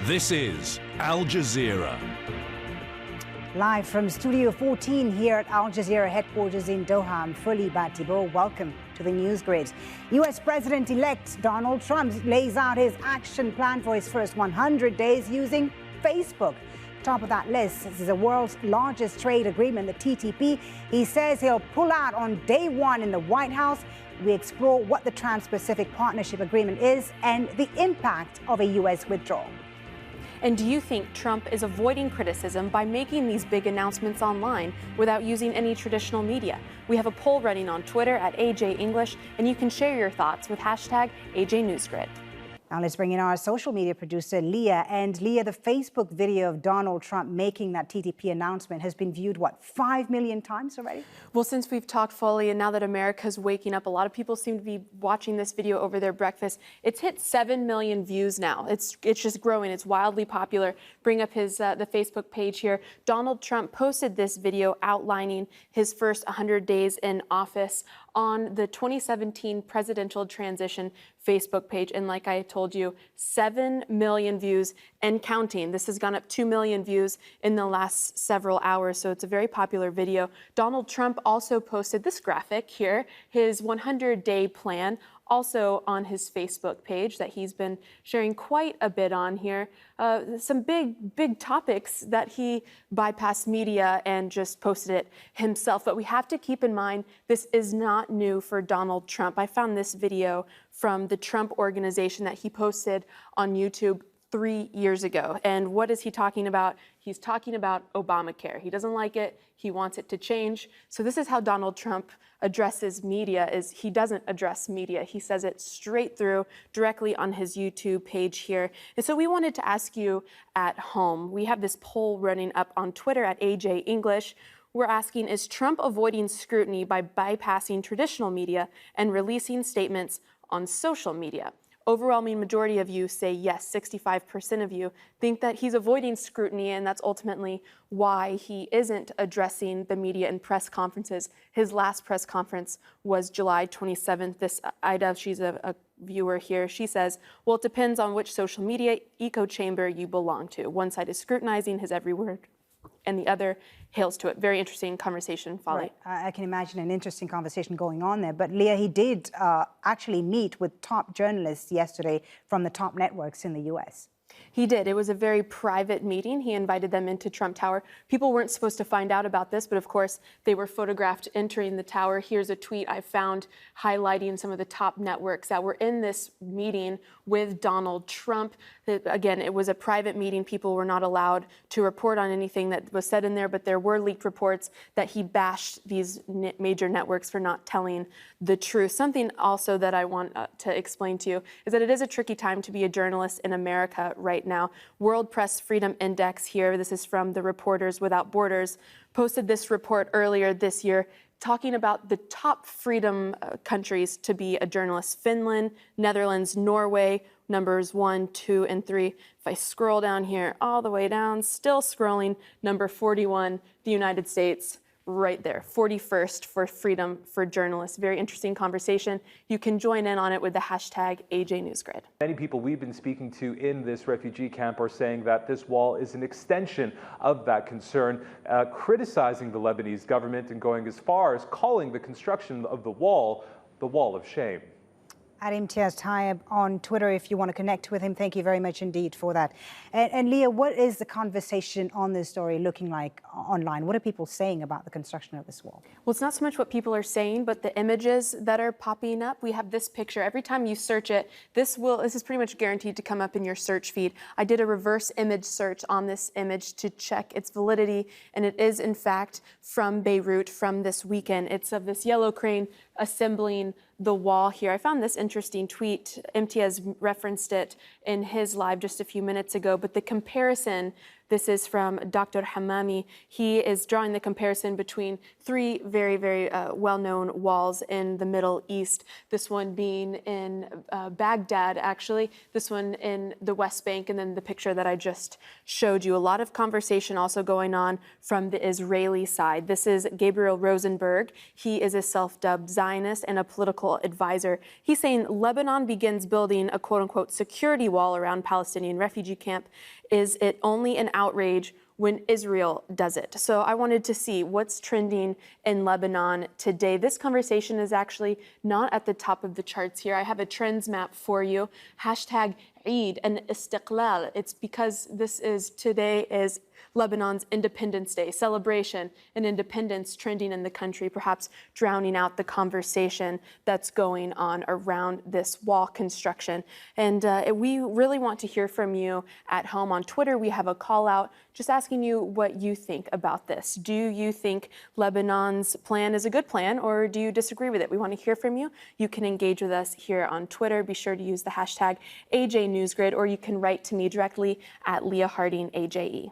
This is Al Jazeera. Live from Studio 14 here at Al Jazeera headquarters in Doha, I'm Fully Batibo. Welcome to the News Grid. U.S. President-elect Donald Trump lays out his action plan for his first 100 days using Facebook. Top of that list, this is the world's largest trade agreement, the TTP. He says he'll pull out on day one in the White House. We explore what the Trans-Pacific Partnership Agreement is and the impact of a U.S. withdrawal. And do you think Trump is avoiding criticism by making these big announcements online without using any traditional media? We have a poll running on Twitter at AJ English, and you can share your thoughts with hashtag AJNewsGrid. Now let's bring in our social media producer, Leah. And Leah, the Facebook video of Donald Trump making that TTP announcement has been viewed, what, 5 million times already? Well, since we've talked fully and now that America's waking up, a lot of people seem to be watching this video over their breakfast. It's hit 7 million views now. It's just growing. It's wildly popular. Bring up his the Facebook page here. Donald Trump posted this video outlining his first 100 days in office on the 2017 presidential transition Facebook page. And like I told you, 7 million views and counting. This has gone up 2 million views in the last several hours, so it's a very popular video. Donald Trump also posted this graphic here, his 100-day plan, also on his Facebook page that he's been sharing quite a bit on here. Some big topics that he bypassed media and just posted it himself. But we have to keep in mind, this is not new for Donald Trump. I found this video from the Trump Organization that he posted on YouTube 3 years ago. And what is he talking about? He's talking about Obamacare. He doesn't like it. He wants it to change. So this is how Donald Trump addresses media, is he doesn't address media. He says it straight through directly on his YouTube page here. And so we wanted to ask you at home, we have this poll running up on Twitter at AJ English. We're asking, is Trump avoiding scrutiny by bypassing traditional media and releasing statements on social media? Overwhelming majority of you say yes. 65% of you think that he's avoiding scrutiny, and that's ultimately why he isn't addressing the media in press conferences. His last press conference was July 27th. This Ida, she's a viewer here, she says, well, it depends on which social media echo chamber you belong to. One side is scrutinizing his every word, and the other hails to it. Very interesting conversation, Folly. Right. I can imagine an interesting conversation going on there. But Leah, he did actually meet with top journalists yesterday from the top networks in the U.S. He did. It was a very private meeting. He invited them into Trump Tower. People weren't supposed to find out about this, but of course, they were photographed entering the tower. Here's a tweet I found highlighting some of the top networks that were in this meeting with Donald Trump. Again, it was a private meeting. People were not allowed to report on anything that was said in there, but there were leaked reports that he bashed these major networks for not telling the truth. Something also that I want to explain to you is that it is a tricky time to be a journalist in America right now. World Press Freedom Index here, this is from the Reporters Without Borders, posted this report earlier this year talking about the top freedom countries to be a journalist: Finland, Netherlands, Norway, numbers 1, 2, and 3. If I scroll down here, all the way down, still scrolling, number 41, the United States, right there, 41st for freedom for journalists. Very interesting conversation. You can join in on it with the hashtag AJNewsGrid. Many people we've been speaking to in this refugee camp are saying that this wall is an extension of that concern, criticizing the Lebanese government and going as far as calling the construction of the wall of shame. At Imtiaz Tayyab on Twitter, if you want to connect with him. Thank you very much indeed for that. And Leah, what is the conversation on this story looking like online? What are people saying about the construction of this wall? Well, it's not so much what people are saying, but the images that are popping up. We have this picture. Every time you search it, this is pretty much guaranteed to come up in your search feed. I did a reverse image search on this image to check its validity, and it is in fact from Beirut from this weekend. It's of this yellow crane assembling the wall here. I found this interesting tweet. Imtiaz referenced it in his live just a few minutes ago, but the comparison This is from Dr. Hammami. He is drawing the comparison between three very, very well-known walls in the Middle East. This one being in Baghdad, actually. This one in the West Bank, and then the picture that I just showed you. A lot of conversation also going on from the Israeli side. This is Gabriel Rosenberg. He is a self-dubbed Zionist and a political advisor. He's saying Lebanon begins building a quote-unquote security wall around Palestinian refugee camp. Is it only an outrage when Israel does it? So I wanted to see what's trending in Lebanon today. This conversation is actually not at the top of the charts here. I have a trends map for you. Hashtag Eid and Istiqlal. It's because today is Lebanon's Independence Day celebration and independence trending in the country, perhaps drowning out the conversation that's going on around this wall construction. And we really want to hear from you at home on Twitter. We have a call out just asking you what you think about this. Do you think Lebanon's plan is a good plan, or do you disagree with it? We want to hear from you. You can engage with us here on Twitter. Be sure to use the hashtag AJNewsGrid, or you can write to me directly at Leah Harding, AJE.